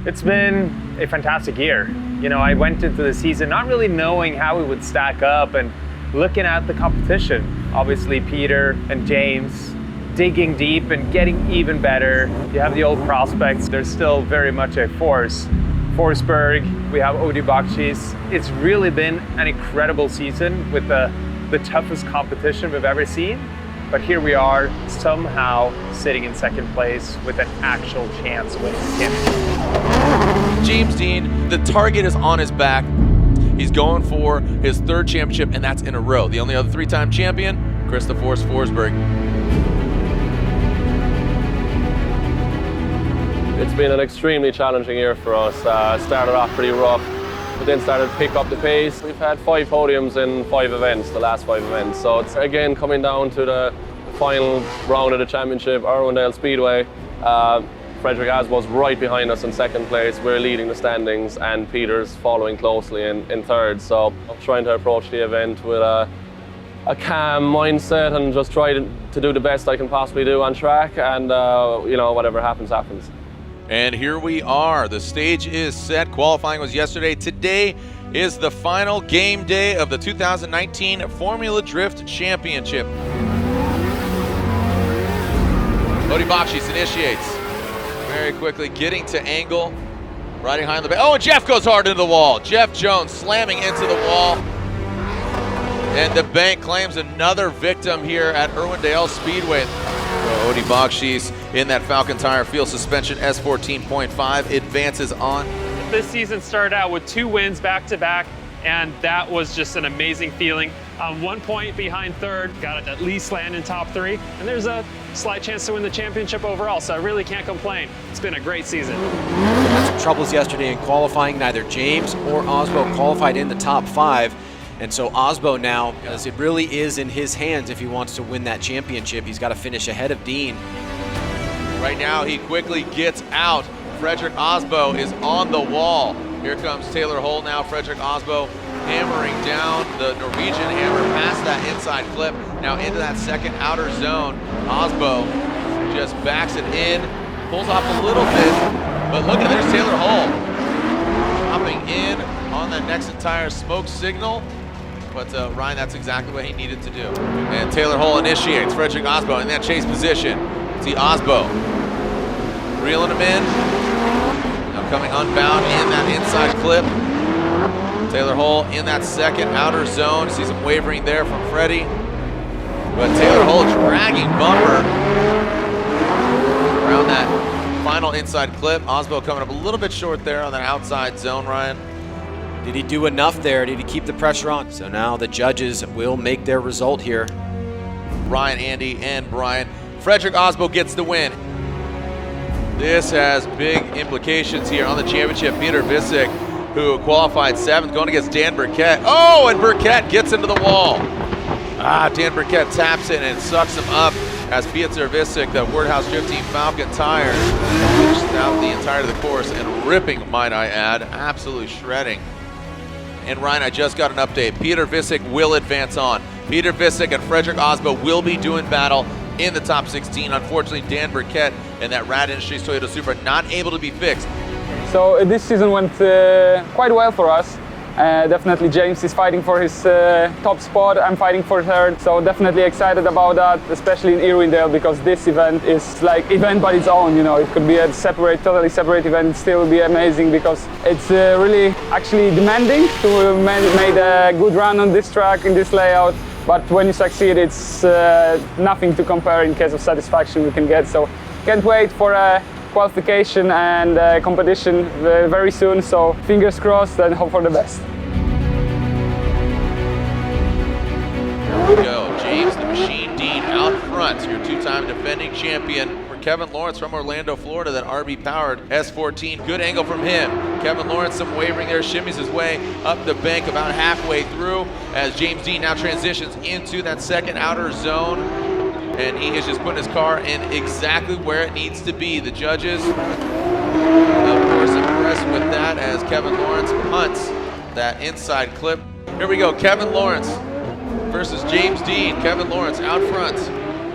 It's been a fantastic year. You know, I went into the season not really knowing how we would stack up and looking at the competition. Obviously, Peter and James digging deep and getting even better. You have the old prospects. There's still very much a force. Forsberg, we have Bakchis. It's really been an incredible season with the toughest competition we've ever seen. But here we are, somehow sitting in second place with an actual chance with him. James Deane, the target is on his back. He's going for his third championship, and that's in a row. The only other three-time champion, Chris Forsberg. It's been an extremely challenging year for us. Started off pretty rough, but then started to pick up the pace. We've had 5 podiums in 5 events, the last 5 events. So it's again coming down to the final round of the championship, Irwindale Speedway. Fredric Aasbo's right behind us in second place. We're leading the standings, and Peter's following closely in third. So I'm trying to approach the event with a calm mindset and just try to do the best I can possibly do on track, and you know, whatever happens, happens. And here we are. The stage is set. Qualifying was yesterday. Today is the final game day of the 2019 Formula Drift Championship. Bakchis initiates. Very quickly getting to angle. Riding high on the back. Oh, and Jeff goes hard into the wall. Jeff Jones slamming into the wall. And the bank claims another victim here at Irwindale Speedway. Bakchis in that Falcon Tire Field Suspension S14.5 advances on. This season started out with 2 wins back-to-back, and that was just an amazing feeling. 1 point behind third, got to at least land in top 3, and there's a slight chance to win the championship overall, so I really can't complain. It's been a great season. Had some troubles yesterday in qualifying. Neither James or Aasbo qualified in the top 5. And so Aasbo now, because it really is in his hands if he wants to win that championship. He's got to finish ahead of Deane. Right now he quickly gets out. Fredric Aasbo is on the wall. Here comes Taylor Hull now. Fredric Aasbo hammering down the Norwegian hammer past that inside clip. Now into that second outer zone. Aasbo just backs it in, pulls off a little bit, but look at, there's Taylor Hull hopping in on that next entire smoke signal. But Ryan, that's exactly what he needed to do. And Taylor Hull initiates. Fredric Aasbo in that chase position. See Aasbo reeling him in. Now coming unbound in that inside clip. Taylor Hull in that second outer zone. See some wavering there from Freddie. But Taylor Hull dragging bumper around that final inside clip. Aasbo coming up a little bit short there on that outside zone, Ryan. Did he do enough there? Did he keep the pressure on? So now the judges will make their result here. Ryan, Andy, and Brian. Fredric Aasbo gets the win. This has big implications here on the championship. Piotr Wiecek, who qualified 7th, going against Dan Burkett. Oh, and Burkett gets into the wall. Dan Burkett taps it and sucks him up as Piotr Wiecek, the Wordhouse Drift Team Falcon Tires, finishes out the entirety of the course and ripping, might I add, absolutely shredding. And Ryan, I just got an update. Piotr Wiecek will advance on. Piotr Wiecek and Fredric Aasbo will be doing battle in the top 16. Unfortunately, Dan Burkett and that Rad Industries Toyota Supra not able to be fixed. So this season went quite well for us. Definitely James is fighting for his top spot. I'm fighting for third. So definitely excited about that, especially in Irwindale, because this event is like event by its own. You know, it could be a totally separate event. It still be amazing because it's really actually demanding to make a good run on this track in this layout. But when you succeed, it's nothing to compare in case of satisfaction we can get. So can't wait for qualification and competition very soon, so fingers crossed and hope for the best. Here we go. James the Machine Deane out front, your 2-time defending champion. For Kevin Lawrence from Orlando, Florida, that RB powered S14. Good angle from him. Kevin Lawrence, some wavering there, shimmies his way up the bank about halfway through as James Deane now transitions into that second outer zone. And he is just putting his car in exactly where it needs to be. The judges, of course, impressed with that as Kevin Lawrence punts that inside clip. Here we go, Kevin Lawrence versus James Deane. Kevin Lawrence out front.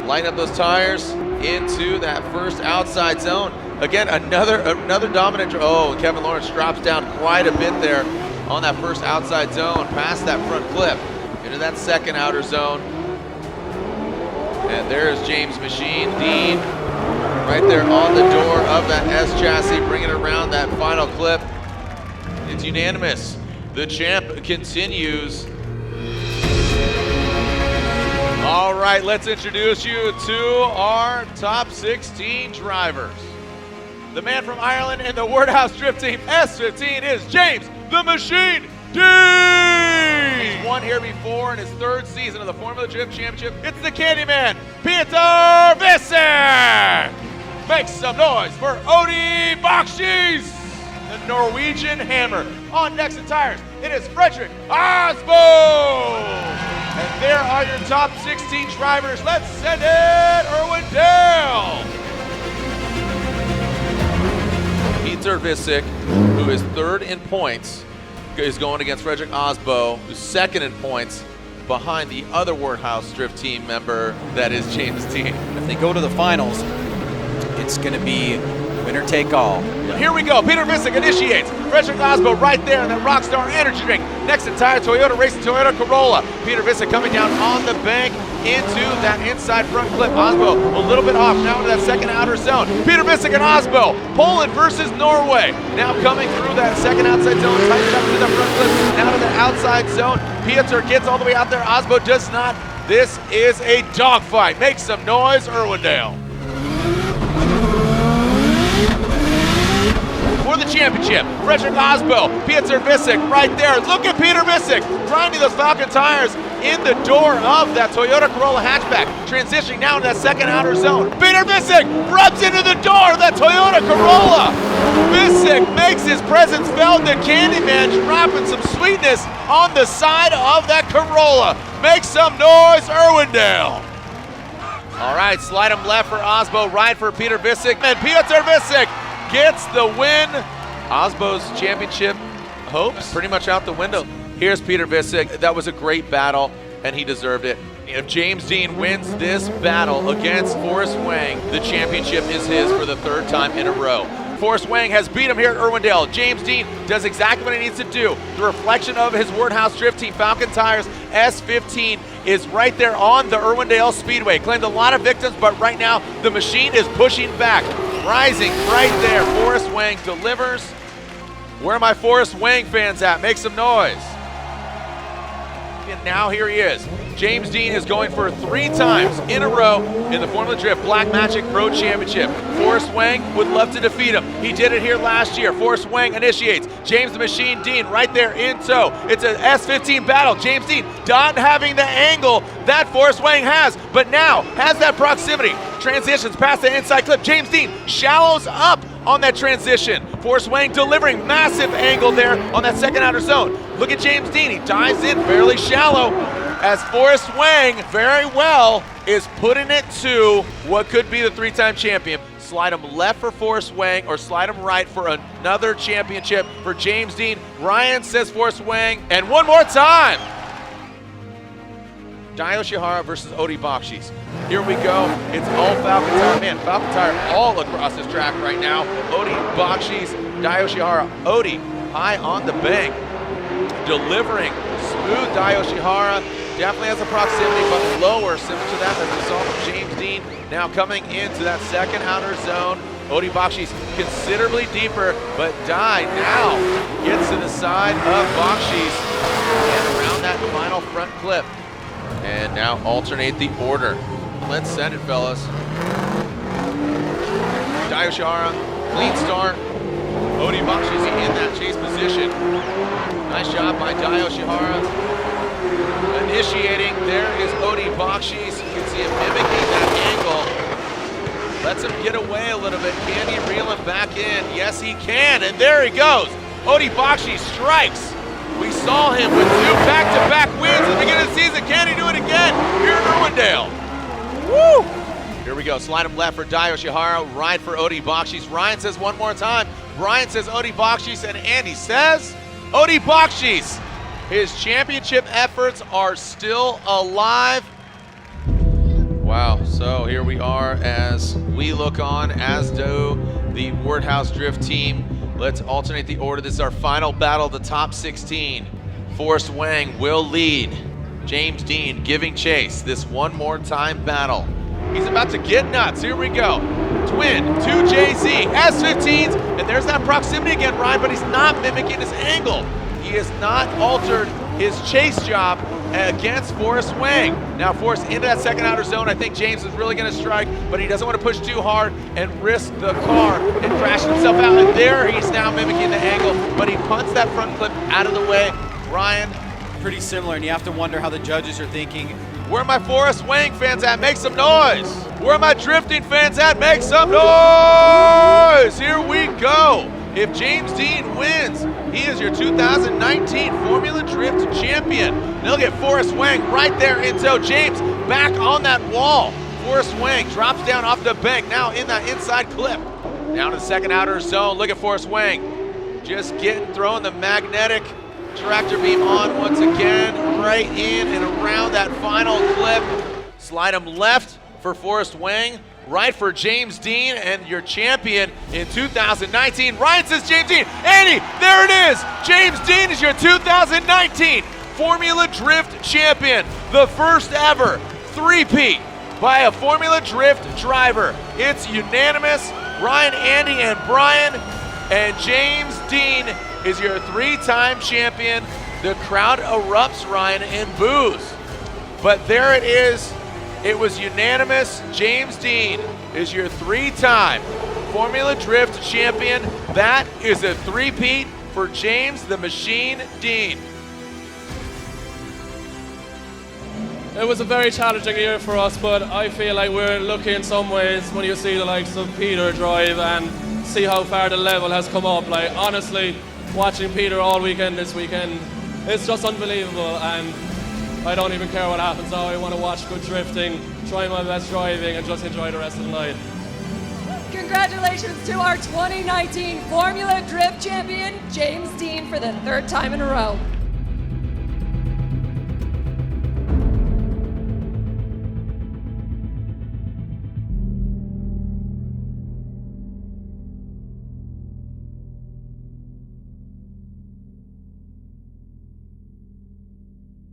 Line up those tires into that first outside zone. Again, another dominant. Oh, Kevin Lawrence drops down quite a bit there on that first outside zone, past that front clip, into that second outer zone. And there's James Machine Deane right there on the door of that S chassis, bringing it around that final clip. It's unanimous. The champ continues. All right, let's introduce you to our top 16 drivers. The man from Ireland in the Wordhouse Drift Team S15 is James the Machine Deane. He's won here before in his third season of the Formula Drift Championship. It's the Candyman, Piotr Wiecek. Make some noise for Bakchis, the Norwegian Hammer. On necks and tires, it is Fredric Aasbo. And there are your top 16 drivers. Let's send it Irwindale. Piotr Wiecek, who is third in points, is going against Fredric Aasbo, who's second in points, behind the other Wordhouse Drift Team member, that is James Deane. If they go to the finals, it's going to be winner take all. Here we go. Piotr Wiecek initiates. Fredric Aasbo right there in that Rockstar energy drink. Next entire Toyota racing Toyota Corolla. Piotr Wiecek coming down on the bank into that inside front clip. Aasbo a little bit off now into that second outer zone. Piotr Wiecek and Aasbo. Poland versus Norway. Now coming through that second outside zone. Tightens up to the front clip. Now to the outside zone. Piotr gets all the way out there. Aasbo does not. This is a dogfight. Make some noise, Irwindale. For the championship, Fredric Aasbo, Piotr Wiecek right there. Look at Piotr Wiecek grinding those Falcon tires in the door of that Toyota Corolla hatchback. Transitioning now into that second outer zone. Piotr Wiecek rubs into the door of that Toyota Corolla. Wiecek makes his presence felt. The Candyman dropping some sweetness on the side of that Corolla. Make some noise, Irwindale. All right, slide him left for Aasbo, right for Piotr Wiecek, and Piotr Wiecek gets the win. Aasbo's championship hopes pretty much out the window. Here's Piotr Wiecek. That was a great battle, and he deserved it. If James Deane wins this battle against Forrest Wang, the championship is his for the third time in a row. Forrest Wang has beat him here at Irwindale. James Deane does exactly what he needs to do. The reflection of his Wordhouse Drift Team Falcon Tires S15 is right there on the Irwindale Speedway. Claimed a lot of victims, but right now the machine is pushing back. Rising right there, Forrest Wang delivers. Where are my Forrest Wang fans at? Make some noise. And now here he is. James Deane is going for 3 times in a row in the Formula Drift Black Magic Pro Championship. Forrest Wang would love to defeat him. He did it here last year. Forrest Wang initiates. James the Machine Deane right there in tow. It's an S15 battle. James Deane not having the angle that Forrest Wang has, but now has that proximity. Transitions past the inside clip. James Deane shallows up on that transition. Forrest Wang delivering massive angle there on that second outer zone. Look at James Deane. He dives in fairly shallow as Forrest Wang very well is putting it to what could be the 3-time champion. Slide him left for Forrest Wang or slide him right for another championship for James Deane. Ryan says Forrest Wang, and one more time. Dio Shihara versus Bakchis. Here we go. It's all Falcon Tire. Man, Falcon Tire all across this track right now. Bakchis, Dio Shihara. High on the bank. Delivering smooth. Dio Shihara definitely has a proximity, but lower, similar to that as we saw from James Deane. Now coming into that second outer zone. Bakchis considerably deeper, but now gets to the side of Bakchis and around that final front clip. And now alternate the order. Let's send it, fellas. Dio Shihara, clean start. Bakchis in that chase position. Nice job by Dio Shihara. Initiating, there is Bakchis. You can see him mimicking that angle. Lets him get away a little bit. Can he reel him back in? Yes, he can, and there he goes. Bakchis strikes. We saw him with 2 back-to-back wins at the beginning of the season. Can he do it again here in Irwindale? Woo! Here we go. Slide him left for Dio Shihara, right for Bakchis. Ryan says one more time. Brian says Bakchis, and Andy says Bakchis. His championship efforts are still alive. Wow, so here we are as we look on, as do the Wardhouse Drift team. Let's alternate the order. This is our final battle of the top 16. Forrest Wang will lead. James Deane giving chase. This one more time battle. He's about to get nuts. Here we go. Twin, 2JZ, S15s, and there's that proximity again, Ryan, but he's not mimicking his angle. He has not altered his chase job against Forrest Wang. Now Forrest into that second outer zone. I think James is really gonna strike, but he doesn't want to push too hard and risk the car and crash himself out. And there he's now mimicking the angle, but he punts that front clip out of the way. Ryan. Pretty similar, and you have to wonder how the judges are thinking. Where are my Forrest Wang fans at? Make some noise. Where are my drifting fans at? Make some noise. Here we go. If James Deane wins, he is your 2019 Formula Drift champion. They'll get Forrest Wang right there in tow. James back on that wall. Forrest Wang drops down off the bank, now in that inside clip. Down to the second outer zone. Look at Forrest Wang. Just throwing the magnetic tractor beam on once again, right in and around that final clip. Slide him left for Forrest Wang, right for James Deane, and your champion in 2019. Ryan says James Deane, Andy, there it is! James Deane is your 2019 Formula Drift champion, the first ever three-peat by a Formula Drift driver. It's unanimous. Ryan, Andy, and Brian, and James Deane is your three-time champion. The crowd erupts, Ryan, in boos. But there it is. It was unanimous. James Deane is your three-time Formula Drift champion. That is a three-peat for James the Machine Deane. It was a very challenging year for us, but I feel like we're lucky in some ways when you see the likes of Peter drive and see how far the level has come up. Like, honestly, watching Peter all weekend this weekend, it's just unbelievable, and I don't even care what happens now. I want to watch good drifting, try my best driving, and just enjoy the rest of the night. Congratulations to our 2019 Formula Drift champion, James Deane, for the third time in a row.